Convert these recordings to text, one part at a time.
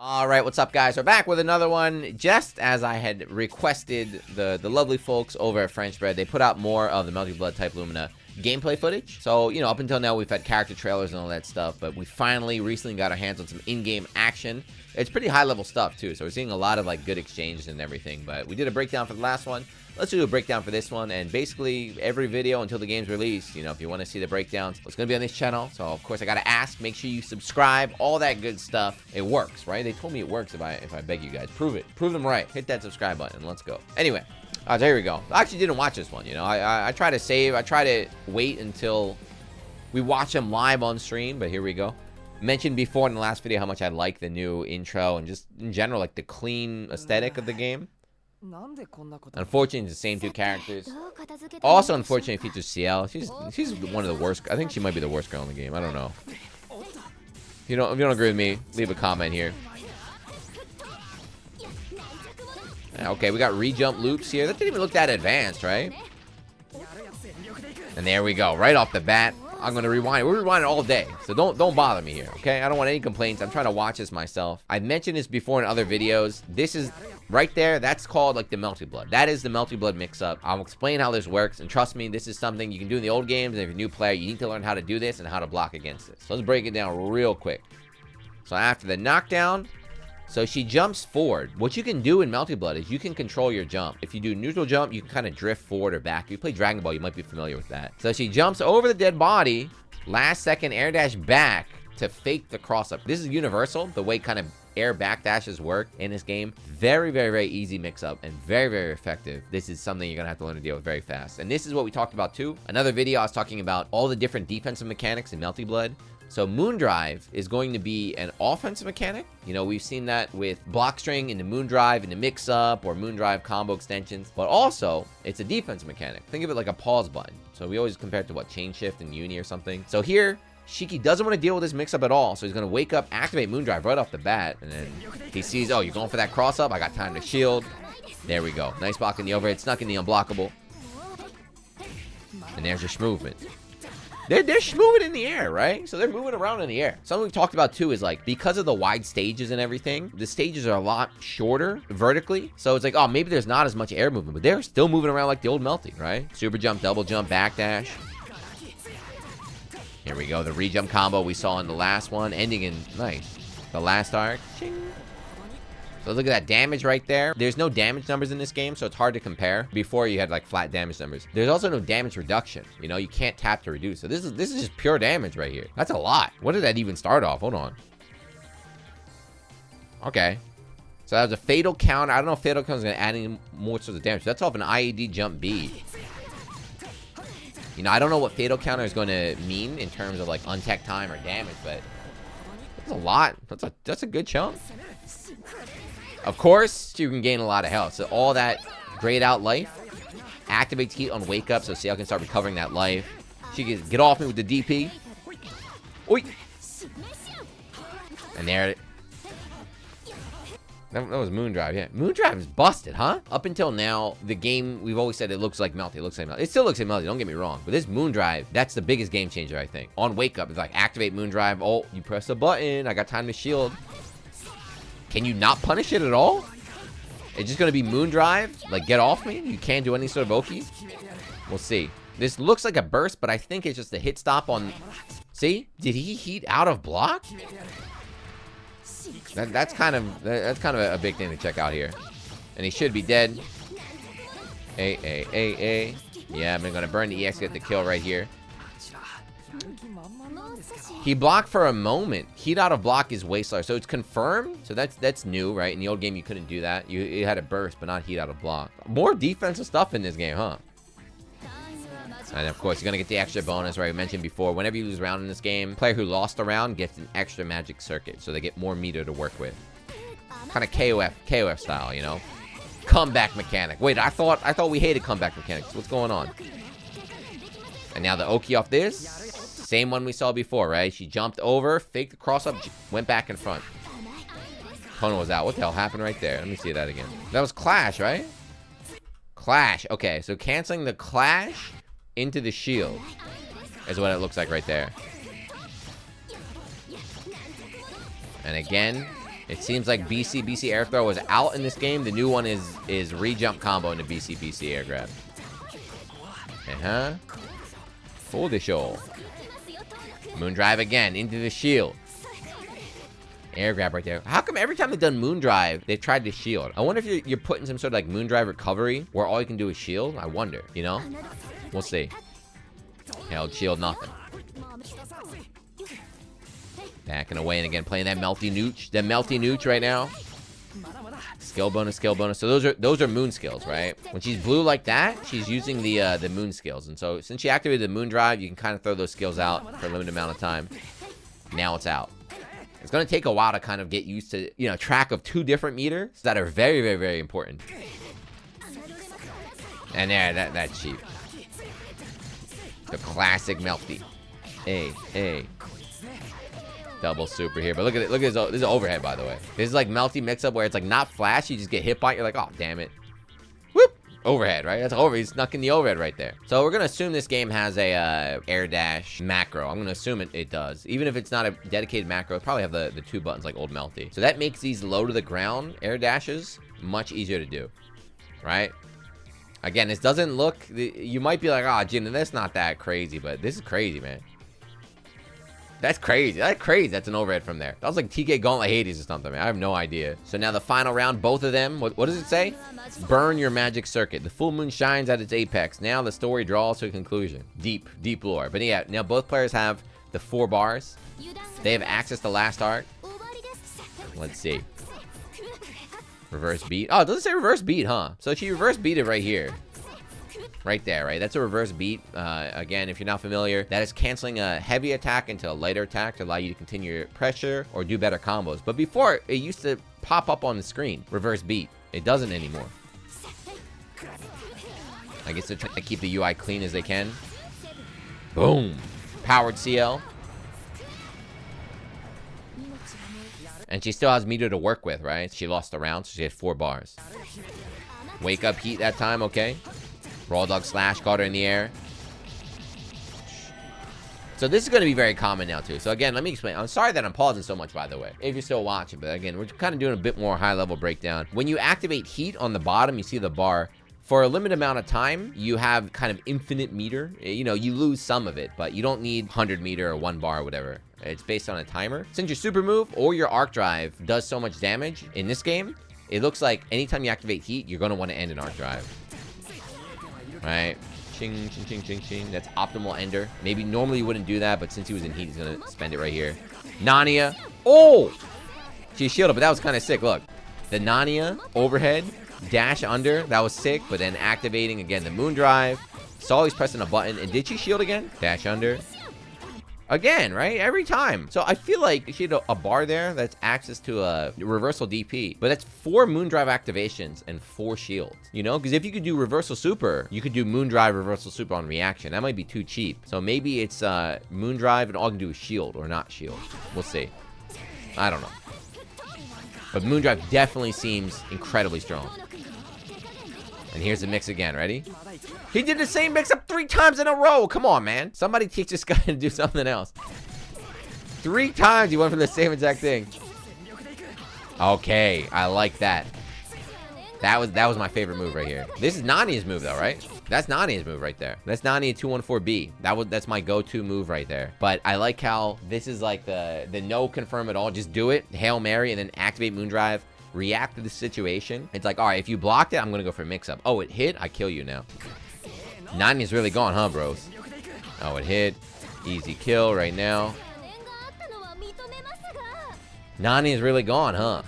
Alright, what's up guys? We're back with another one. Just as I had requested, the lovely folks over at French Bread, they put out more of the Melty Blood type Lumina gameplay footage. So, you know, up until now we've had character trailers and all that stuff, but we finally recently got our hands on some in-game action. It's pretty high level stuff too, so we're seeing a lot of like good exchanges and everything. But we did a breakdown for the last one. Let's do a breakdown for this one, and basically every video until the game's released, you know, if you want to see the breakdowns, it's going to be on this channel. So of course I got to ask, make sure you subscribe, all that good stuff. It works, right? They told me it works if I beg you guys. Prove it. Prove them right. Hit that subscribe button. Let's go. Anyway, there we go. I actually didn't watch this one, you know. I try to save. I try to wait until we watch them live on stream, but here we go. Mentioned before in the last video how much I like the new intro and just in general like the clean aesthetic of the game. Unfortunately, it's the same two characters. Also, unfortunately, it features CL. She's one of the worst. I think she might be the worst girl in the game. I don't know. If you don't agree with me, leave a comment here. Okay, we got re-jump loops here. That didn't even look that advanced, right? And there we go, right off the bat. I'm gonna rewind. We're rewinding all day, so don't bother me here, okay? I don't want any complaints. I'm trying to watch this myself. I've mentioned this before in other videos. This is right there. That's called like the Melty Blood. That is the Melty Blood mix-up. I'll explain how this works, and trust me, this is something you can do in the old games. And if you're a new player, you need to learn how to do this and how to block against it. So let's break it down real quick. So after the knockdown, so she jumps forward. What you can do in Melty Blood is you can control your jump. If you do neutral jump, you can kind of drift forward or back. If you play Dragon Ball, you might be familiar with that. So she jumps over the dead body, last second air dash back to fake the cross up. This is universal, the way kind of air back dashes work in this game. Very, very, very easy mix up and very, very effective. This is something you're gonna have to learn to deal with very fast. And this is what we talked about too. Another video, I was talking about all the different defensive mechanics in Melty Blood. So Moondrive is going to be an offensive mechanic. You know, we've seen that with block string into Moondrive, into mix-up, or Moondrive combo extensions. But also, it's a defensive mechanic. Think of it like a pause button. So we always compare it to, what, chain shift in Uni or something. So here, Shiki doesn't want to deal with this mix-up at all. So he's going to wake up, activate Moondrive right off the bat. And then he sees, oh, you're going for that cross-up? I got time to shield. There we go. Nice block in the overhead, snuck in the unblockable. And there's your movement. They're moving in the air, right? So they're moving around in the air. Something we've talked about too is like, because of the wide stages and everything, the stages are a lot shorter vertically. So it's like, oh, maybe there's not as much air movement, but they're still moving around like the old Melty, right? Super jump, double jump, back dash. Here we go. The re-jump combo we saw in the last one, ending in, nice, the last arc. Ching. So look at that damage right there. There's no damage numbers in this game, so it's hard to compare. Before you had like flat damage numbers. There's also no damage reduction. You know, you can't tap to reduce. So this is just pure damage right here. That's a lot. What did that even start off? Hold on. Okay. So that was a fatal counter. I don't know if fatal counter is going to add any more sorts of damage. That's off an IED jump B. You know, I don't know what fatal counter is going to mean in terms of like untech time or damage, but that's a lot. That's a good chunk. Of course, you can gain a lot of health. So all that grayed out life activates heat on wake up, so CL can start recovering that life. She can get off me with the DP. Oi! And there. That was Moondrive, yeah. Moondrive is busted, huh? Up until now, the game, we've always said it looks like Melty. It looks like Melty. It still looks like Melty, don't get me wrong. But this Moondrive, that's the biggest game changer, I think. On wake up, it's like activate Moondrive. Oh, you press a button. I got time to shield. Can you not punish it at all? It's just gonna be Moondrive? Like, get off me? You can't do any sort of Oki? We'll see. This looks like a burst, but I think it's just a hit stop on... See? Did he heat out of block? That's kind of a big thing to check out here. And he should be dead. A. Yeah, I'm gonna burn the EX, get the kill right here. He blocked for a moment. Heat out of block is way slower. So it's confirmed. So that's new, right? In the old game, you couldn't do that. You had a burst, but not heat out of block. More defensive stuff in this game, huh? And of course, you're going to get the extra bonus, right? I mentioned before, whenever you lose a round in this game, player who lost a round gets an extra magic circuit. So they get more meter to work with. Kind of KOF style, you know? Comeback mechanic. Wait, I thought we hated comeback mechanics. What's going on? And now the Oki off this. Same one we saw before, right? She jumped over, faked the cross-up, went back in front. Coney was out. What the hell happened right there? Let me see that again. That was Clash, right? Clash. Okay, so canceling the Clash into the shield is what it looks like right there. And again, It seems like BC air throw is out in this game. The new one is re-jump combo into BC air grab. Full the show. Moon drive again into the shield. Air grab right there. How come every time they've done moon drive, they've tried to shield? I wonder if you're putting some sort of like moon drive recovery where all you can do is shield. I wonder, you know? We'll see. Held shield, nothing. Backing away and again playing that Melty nooch. That Melty nooch right now. Skill bonus, skill bonus. So those are moon skills, right? When she's blue like that, she's using the moon skills. And so since she activated the moon drive, you can kind of throw those skills out for a limited amount of time. Now it's out. It's going to take a while to kind of get used to, you know, track of 2 different meters that are very, very, very important. And there, that's cheap. The classic Melty. Hey. Double super here. But look at it. Look at this. This is overhead, by the way. This is like Melty mix-up where it's like not flash. You just get hit by it. You're like, oh, damn it. Whoop. Overhead, right? That's over. He snuck in the overhead right there. So we're going to assume this game has a air dash macro. I'm going to assume it does. Even if it's not a dedicated macro, it'll probably have the 2 buttons like old Melty. So that makes these low to the ground air dashes much easier to do, right? Again, this doesn't look... You might be like, oh, Jim, that's not that crazy. But this is crazy, man. That's crazy. That's crazy. That's an overhead from there. That was like TK Gauntlet Hades or something, man. I have no idea. So now the final round, both of them. What does it say? Burn your magic circuit. The full moon shines at its apex. Now the story draws to a conclusion. Deep lore. But yeah, now both players have the 4 bars. They have access to last arc. Let's see. Reverse beat. Oh, it doesn't say reverse beat, huh? So she reverse beat it right here. Right there, right? That's a reverse beat. Again, if you're not familiar, that is canceling a heavy attack into a lighter attack to allow you to continue your pressure or do better combos. But before, it used to pop up on the screen. Reverse beat. It doesn't anymore. I guess they're trying to keep the UI clean as they can. Boom. Powered CL. And she still has meter to work with, right? She lost the round, so she had 4 bars. Wake up heat that time, okay. Raw dog slash, got her in the air. So this is going to be very common now too. So again, let me explain. I'm sorry that I'm pausing so much, by the way, if you're still watching. But again, we're kind of doing a bit more high level breakdown. When you activate heat on the bottom, you see the bar. For a limited amount of time, you have kind of infinite meter. You know, you lose some of it, but you don't need 100 meter or 1 bar or whatever. It's based on a timer. Since your super move or your arc drive does so much damage in this game, it looks like anytime you activate heat, you're going to want to end an arc drive. Right? Ching, ching, ching, ching, ching. That's optimal ender. Maybe normally you wouldn't do that, but since he was in heat, he's going to spend it right here. Nania. Oh! She shielded, but that was kind of sick. Look. The Nania overhead. Dash under. That was sick. But then activating, again, the moon drive. Saw he's pressing a button. And did she shield again? Dash under. Again, right? Every time. So I feel like she had a bar there that's access to a reversal DP. But that's 4 moon drive activations and 4 shields. You know? Because if you could do reversal super, you could do moon drive reversal super on reaction. That might be too cheap. So maybe it's moon drive and all you can do is shield or not shield. We'll see. I don't know. But moon drive definitely seems incredibly strong. And here's the mix again. Ready? He did the same mix-up 3 times in a row. Come on, man. Somebody teach this guy to do something else. 3 times he went for the same exact thing. Okay, I like that. That was my favorite move right here. This is Nania's move, though, right? That's Nania's move right there. That's Nania 214B. That's my go-to move right there. But I like how this is like the no confirm at all. Just do it. Hail Mary and then activate moon drive. React to the situation. It's like, all right, if you blocked it, I'm gonna go for mix-up. Oh, it hit? I kill you now. Nania's really gone, huh, bros? Oh, it hit. Easy kill right now. Nania's really gone, huh?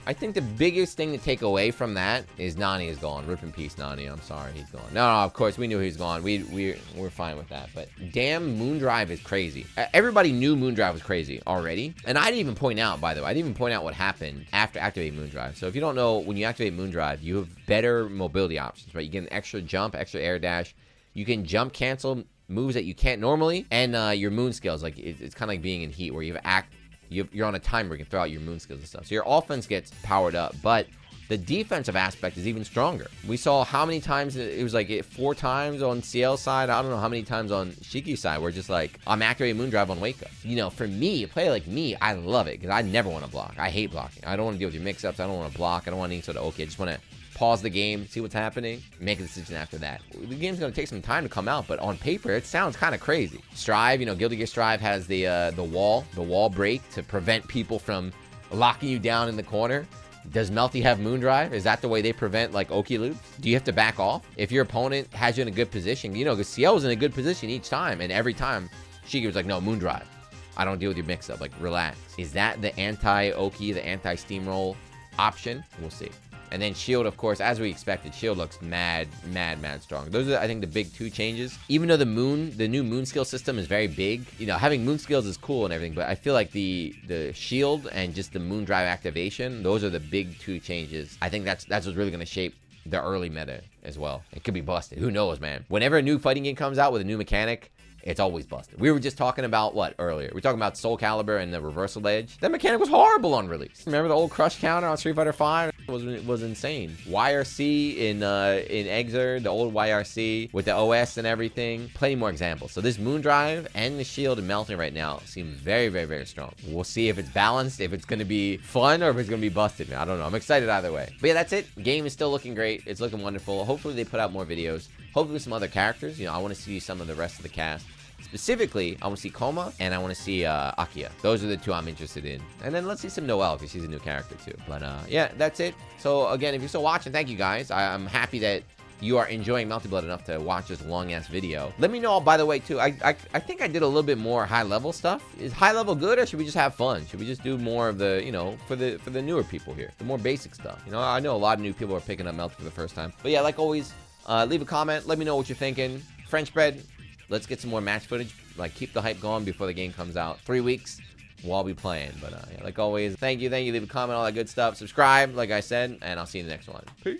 I think the biggest thing to take away from that is Nani is gone. Rip in peace, Nani. I'm sorry, he's gone. No, of course, we knew he was gone. We're fine with that. But damn, Moondrive is crazy. Everybody knew Moondrive was crazy already. And I didn't even point out, by the way, I didn't even point out what happened after activating Moondrive. So if you don't know, when you activate Moondrive, you have better mobility options, right? You get an extra jump, extra air dash. You can jump cancel moves that you can't normally. And your moon skills, like it's kind of like being in heat where you're on a timer, you can throw out your moon skills and stuff. So your offense gets powered up, but the defensive aspect is even stronger. We saw how many times, it was like 4 times on CL side. I don't know how many times on Shiki side. We're just like, I'm activating Moondrive on Wake Up. You know, for me, a player like me, I love it because I never want to block. I hate blocking. I don't want to deal with your mix-ups. I don't want to block. I don't want any sort of, okay, I just want to pause the game, see what's happening, make a decision after that. The game's going to take some time to come out, but on paper, it sounds kind of crazy. Strive, you know, Guilty Gear Strive has the wall break to prevent people from locking you down in the corner. Does Melty have Moondrive? Is that the way they prevent, like, Oki loops? Do you have to back off? If your opponent has you in a good position, you know, because CL was in a good position each time, and every time, Shiki was like, no, Moondrive. I don't deal with your mix-up. Like, relax. Is that the anti-Oki, the anti-steamroll option? We'll see. And then Shield, of course, as we expected, Shield looks mad strong. Those are, I think, the big 2 changes. Even though the new moon skill system is very big, you know, having moon skills is cool and everything, but I feel like the Shield and just the moon drive activation, those are the big 2 changes. I think that's what's really going to shape the early meta as well. It could be busted. Who knows, man? Whenever a new fighting game comes out with a new mechanic, it's always busted. We were just talking about what earlier? We were talking about Soul Calibur and the reversal edge. That mechanic was horrible on release. Remember the old crush counter on Street Fighter V? It was insane. YRC in Exer, the old YRC with the OS and everything. Plenty more examples. So this Moondrive and the Shield and Melting right now seem very strong. We'll see if it's balanced, if it's going to be fun, or if it's going to be busted. I don't know. I'm excited either way. But yeah, that's it. Game is still looking great. It's looking wonderful. Hopefully they put out more videos. Hopefully some other characters. You know, I want to see some of the rest of the cast. Specifically, I want to see Koma and I want to see Akia. Those are the 2 I'm interested in. And then let's see some Noelle because she's a new character too. But yeah, that's it. So again, if you're still watching, thank you guys. I'm happy that you are enjoying Melty Blood enough to watch this long-ass video. Let me know, by the way, too. I think I did a little bit more high-level stuff. Is high-level good, or should we just have fun? Should we just do more of the, you know, for the newer people here, the more basic stuff? You know, I know a lot of new people are picking up Melty for the first time. But yeah, like always, leave a comment. Let me know what you're thinking. French bread. Let's get some more match footage. Like, keep the hype going before the game comes out. 3 weeks, we'll all be playing. But yeah, like always, thank you. Leave a comment, all that good stuff. Subscribe, like I said, and I'll see you in the next one. Peace.